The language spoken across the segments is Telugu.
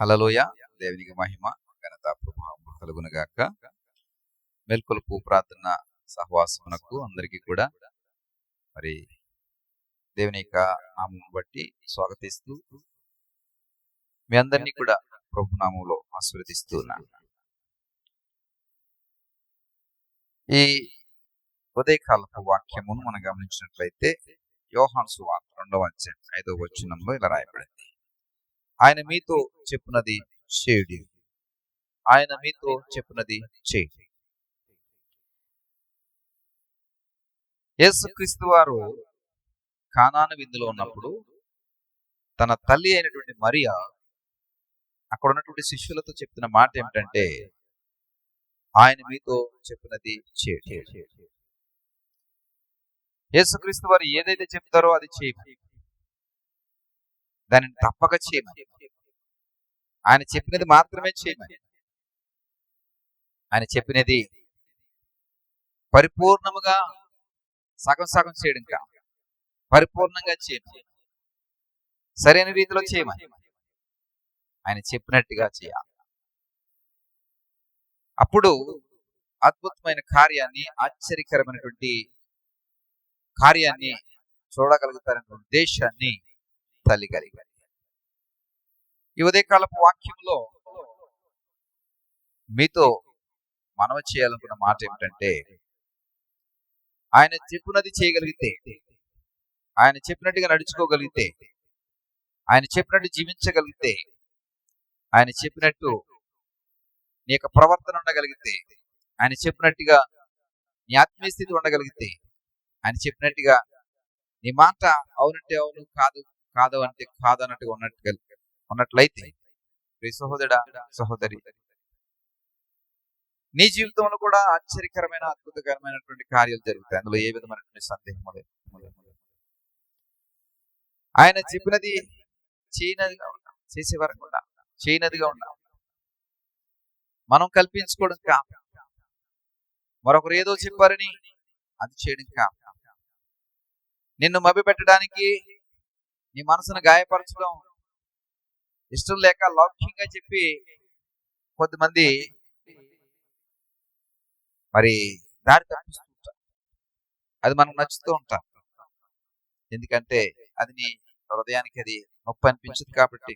హల్లెలూయ. దేవునికి మహిమ ఘనత ప్రభావం కలుగునుగాక. మెల్కొలుపు ప్రార్థన సహవాసమునకు అందరికీ కూడా మరి దేవుని యొక్క నామమును బట్టి స్వాగతిస్తూ మీ అందరినీ కూడా ప్రభు నామములో ఆశీర్వదిస్తూ ఉన్నాను. ఈ ఉదయకాలపు వాక్యమును మనం గమనించినట్లయితే యోహాను సువార్త 2వ అధ్యాయం 5వ వచనంలో ఇలా రాయబడింది. ఆయన మీతో చెప్పునది చేయుడి, ఆయన మీతో చెప్పునది చేయుడి. యేసుక్రీస్తు వారు కానాను విందులో ఉన్నప్పుడు తన తల్లి అయినటువంటి మరియా అక్కడ ఉన్నటువంటి శిష్యులతో చెప్తున్న మాట ఏమిటంటే, ఆయన మీతో చెప్పినది చేయుడి. యేసుక్రీస్తు వారు ఏదైతే చెప్తారో అది చేయమని, దానిని తప్పక చేయమని, ఆయన చెప్పినది మాత్రమే చేయమని, ఆయన చెప్పినది పరిపూర్ణముగా సగం సగం చేయడం కాదు, పరిపూర్ణంగా చేయమని, సరైన రీతిలో చేయమని, ఆయన చెప్పినట్టుగా చేయాలి. అప్పుడు అద్భుతమైన కార్యాన్ని, ఆశ్చర్యకరమైనటువంటి కార్యాన్ని చూడగలుగుతారనే ఉద్దేశాన్ని తల్లి కలిగారు. ఈ ఉదయకాలపు వాక్యంలో మీతో మనవి చేయాలనుకున్న మాట ఏమిటంటే, ఆయన చెప్పినది చేయగలిగితే, ఆయన చెప్పినట్టుగా నడుచుకోగలిగితే, ఆయన చెప్పినట్టు జీవించగలిగితే, ఆయన చెప్పినట్టు నీ యొక్క ప్రవర్తన ఉండగలిగితే, ఆయన చెప్పినట్టుగా నీ ఆత్మీయ స్థితి ఉండగలిగితే, ఆయన చెప్పినట్టుగా నీ మాట అవునంటే అవును, కాదు కాదు అంటే కాదు అన్నట్టుగా ఉన్నట్లయితే, సహోదరుడా సహోదరి, నీ జీవితంలో కూడా ఆశ్చర్యకరమైన అద్భుతకరమైనటువంటి కార్యాలు జరుగుతాయి. అందులో ఏ విధమైనటువంటి సందేహం లేదు. ఆయన చెప్పినది చేయనదిగా ఉన్నాం, చేసే వరకు కూడా చేయనదిగా ఉన్నాం. మనం కల్పించుకోవడం కాదు, మరొకరు ఏదో చెప్పారని అది చేయడం కాదు, నిన్ను మభ్యపెట్టడానికి, నీ మనసును గాయపరచడం ఇష్టం లేక లౌకికంగా చెప్పి కొంతమంది మరి దారి తప్పిస్తూ ఉంటారు. అది మనకు నచ్చుతూ ఉంటాం, ఎందుకంటే అది నీ హృదయానికి అది నొప్పి అనిపించదు కాబట్టి.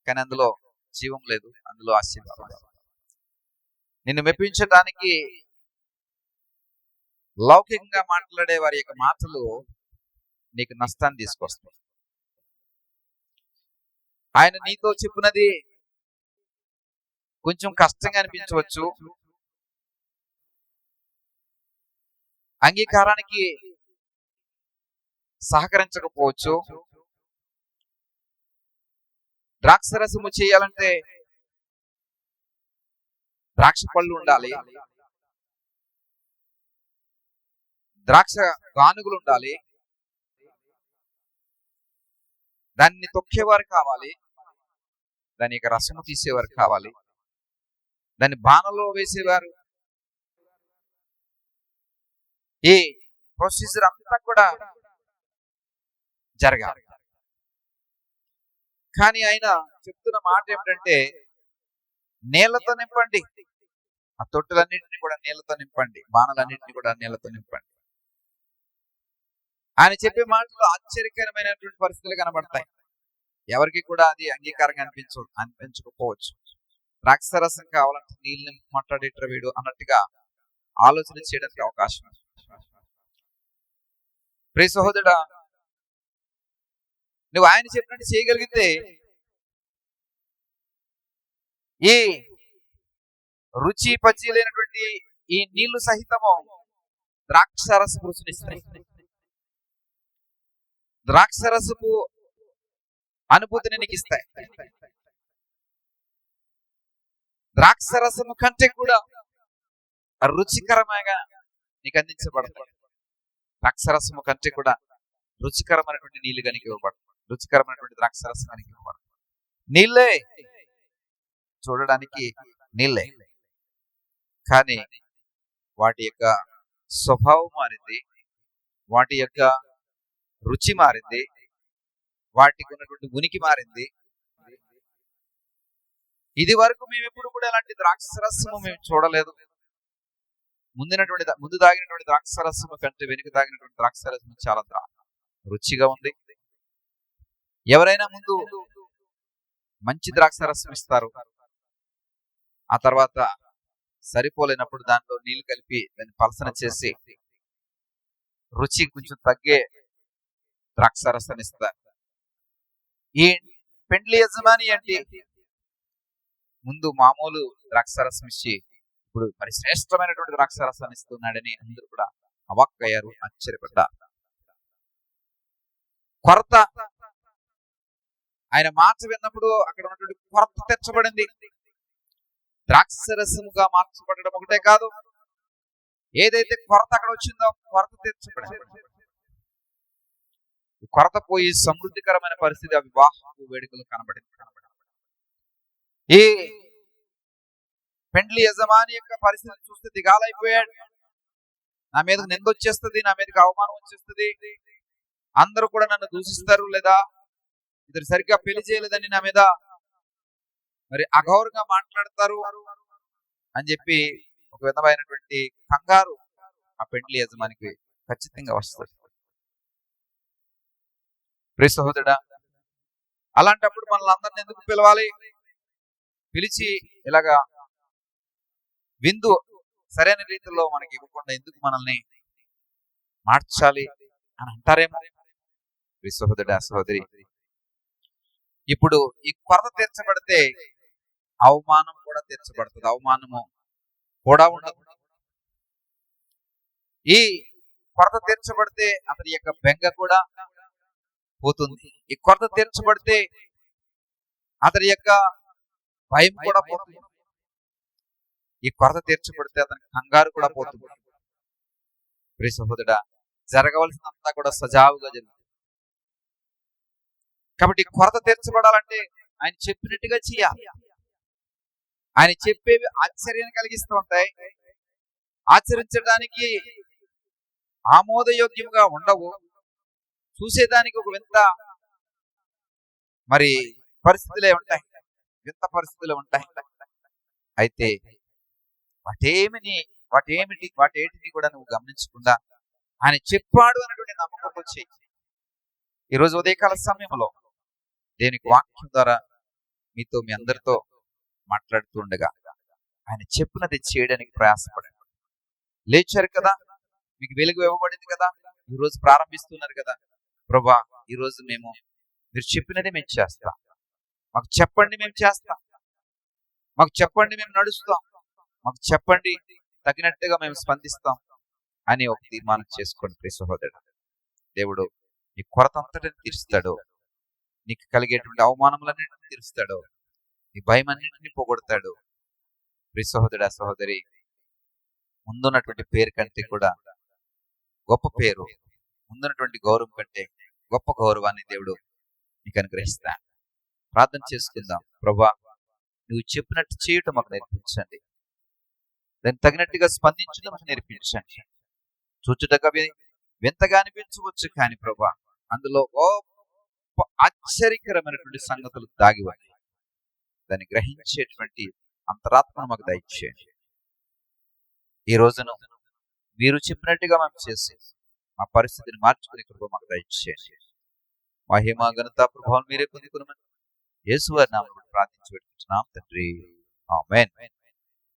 కానీ అందులో జీవం లేదు, అందులో ఆశీర్వాదం లేదు. నిన్ను మెప్పించడానికి లౌకికంగా మాట్లాడే వారి యొక్క మాటలు నీకు నష్టాన్ని తీసుకొస్తాయి. ఆయన నీతో చెప్పినది కొంచెం కష్టంగా అనిపించవచ్చు, అంగీకారానికి సహకరించకపోవచ్చు. ద్రాక్షరసము చేయాలంటే ద్రాక్ష పళ్ళు ఉండాలి, ద్రాక్ష గానుగులు ఉండాలి, దాన్ని తొక్కేవారు కావాలి, దాని యొక్క రసము తీసేవారు కావాలి, దాన్ని బాణలో వేసేవారు. ఈ ప్రొసీజర్ అంతా కూడా జరగాలి. కానీ ఆయన చెప్తున్న మాట ఏమిటంటే, నీళ్లతో నింపండి, ఆ తొట్టులన్నింటినీ కూడా నీళ్లతో నింపండి, బాణలన్నింటినీ కూడా నీళ్లతో నింపండి. ఆయన చెప్పే మాటలు ఆశ్చర్యకరమైనటువంటి పరిస్థితులు కనబడతాయి. ఎవరికి కూడా అది అంగీకారంగా అనిపించకపోవచ్చు. ద్రాక్షరసం కావాలంటే నీళ్ళు మాట్లాడేటర్ వీడు అన్నట్టుగా ఆలోచన చేయడానికి అవకాశం ఉంది. ప్రియ సహోదరుడా, నువ్వు ఆయన చెప్పినట్టు చేయగలిగితే ఈ రుచి పచ్చి లేనటువంటి ఈ నీళ్లు సహితము ద్రాక్షరసపు రుచినిస్తాయి. ద్రాక్షరసపు అనుభూతిని నీకు ఇస్తాయి. ద్రాక్షరసము కంటే కూడా రుచికరమైన నీకు అందించబడతాయి. ద్రాక్షరసము కంటే కూడా రుచికరమైనటువంటి నీళ్లు కనుక ఇవ్వబడతాయి, రుచికరమైనటువంటి ద్రాక్షరసం కనుక ఇవ్వబడతాయి. నీళ్ళే చూడడానికి నీళ్ళే, కానీ వాటి యొక్క స్వభావం మారింది, వాటి యొక్క రుచి మారింది, వాటికి ఉన్నటువంటి ఉనికి మారింది. ఇది వరకు మేము ఎప్పుడు కూడా ఇలాంటి ద్రాక్షరసము మేము చూడలేదు. ముందు తాగినటువంటి ద్రాక్షరసము కంటే వెనుక తాగినటువంటి ద్రాక్షరసము చాలా రుచిగా ఉంది. ఎవరైనా ముందు మంచి ద్రాక్షరసం ఇస్తారు, ఆ తర్వాత సరిపోలేనప్పుడు దాంట్లో నీళ్లు కలిపి దాన్ని పలసన చేసి రుచి కొంచెం తగ్గే ద్రాక్షరసాన్ని ఇస్తారు. ఈ పెండ్లి యజమాని అంటే ముందు మామూలు ద్రాక్షరసం ఇచ్చి ఇప్పుడు మరి శ్రేష్టమైనటువంటి ద్రాక్షరసాన్ని ఇస్తున్నాడని అందరూ కూడా అవాక్కయ్యారు, ఆశ్చర్యపడ్డారు. కొరత, ఆయన మాట విన్నప్పుడు అక్కడ ఉన్నటువంటి కొరత తెచ్చబడింది. ద్రాక్షరసముగా మార్చబడడం ఒకటే కాదు, ఏదైతే కొరత అక్కడ వచ్చిందో కొరత తెచ్చబడింది. కొరత పోయి సమృద్ధికరమైన పరిస్థితి ఆ వివాహపు వేడుకలు కనబడింది. ఈ పెండ్లి యజమాని యొక్క పరిస్థితి చూస్తే దిగాలైపోయాడు. నా మీదకి నిందొచ్చేస్తుంది, నా మీదకి అవమానం వచ్చేస్తుంది, అందరూ కూడా నన్ను దూషిస్తారు, లేదా ఇద్దరు సరిగ్గా పెళ్లి చేయలేదని నా మీద మరి అగౌరవంగా మాట్లాడతారు అని చెప్పి ఒక విధమైనటువంటి కంగారు ఆ పెండ్లి యజమానికి ఖచ్చితంగా వస్తుంది. ప్రియ సహోదరుడా, అలాంటప్పుడు మనల్ని అందరిని ఎందుకు పిలవాలి? పిలిచి ఇలాగా విందు సరైన రీతిలో మనకి ఇవ్వకుండా ఎందుకు మనల్ని మార్చాలి అని అంటారేమో. ప్రియ సహోదరుడా, సహోదరి, ఇప్పుడు ఈ కొరత తీర్చబడితే అవమానం కూడా తీర్చబడుతుంది, అవమానము కూడా ఉండదు. ఈ కొరత తీర్చబడితే అతని యొక్క బెంగ కూడా పోతుంది. ఈ కొరత తీర్చబడితే అతని యొక్క భయం కూడా పోతుంది. ఈ కొరత తీర్చబడితే అతని కంగారు కూడా పోతుంది. ప్రియ సహోదరుడా, జరగవలసినంతా కూడా సజావుగా జరుగుతుంది. కాబట్టి కొరత తీర్చబడాలంటే ఆయన చెప్పినట్టుగా చేయాలి. ఆయన చెప్పేవి ఆశ్చర్యాన్ని కలిగిస్తూ ఉంటాయి, ఆచరించడానికి ఆమోదయోగ్యంగా ఉండవు, చూసేదానికి ఒక వింత మరి పరిస్థితులే ఉంటాయి, వింత పరిస్థితులు ఉంటాయి. అయితే వాటేటిని కూడా నువ్వు గమనించకుండా ఆయన చెప్పాడు అన్నటువంటి నమ్మకంతో చేయి. ఈరోజు ఉదయకాల సమయంలో దేనికి వాక్యం ద్వారా మీతో మీ అందరితో మాట్లాడుతూ ఉండగా ఆయన చెప్పినది చేయడానికి ప్రయాసపడండి. లేచారు కదా, మీకు వెలుగు ఇవ్వబడింది కదా, ఈ రోజు ప్రారంభిస్తున్నారు కదా. ప్రభా, ఈ రోజు మీరు చెప్పినది మేము చేస్తాం, మాకు చెప్పండి మేము చేస్తాం, మాకు చెప్పండి మేము నడుస్తాం, మాకు చెప్పండి తగినట్టుగా మేము స్పందిస్తాం అని ఒక తీర్మానం చేసుకోండి. ప్రియ సహోదరుడు, దేవుడు నీ కొరత అంతటిని తీరుస్తాడు, నీకు కలిగేటువంటి అవమానములన్నింటినీ తీరుస్తాడు, నీ భయం అన్నింటినీ పోగొడతాడు. ప్రియ సహోదరుడా, సహోదరి, ముందున్నటువంటి పేరు కంటే కూడా గొప్ప పేరు, ముందున్నటువంటి గౌరవం కంటే గొప్ప గౌరవాన్ని దేవుడు నీకు అనుగ్రహిస్తాడు. ప్రార్థన చేసుకుందాం. ప్రభా, నువ్వు చెప్పినట్టు చేయటం మాకు నేర్పించండి, దానికి తగినట్టుగా స్పందించడం మాకు నేర్పించండి. చూచుటగా వింతగా అనిపించవచ్చు, కానీ ప్రభా అందులో గొప్ప ఆశ్చర్యకరమైనటువంటి సంగతులు దాగి ఉన్నాయి. దాన్ని గ్రహించేటువంటి అంతరాత్మను మాకు దయచేయండి. ఈ రోజును మీరు చెప్పినట్టుగా మేము చేసి మా పరిస్థితిని మార్చుకునే కృప మాకు దయచేయండి. మహిమ ఘనత ప్రభావం మీరే పొందుకున్నామని యేసువారి నామములో ప్రార్థించి పెట్టుకుంటున్నాం తండ్రి. ఆమేన్.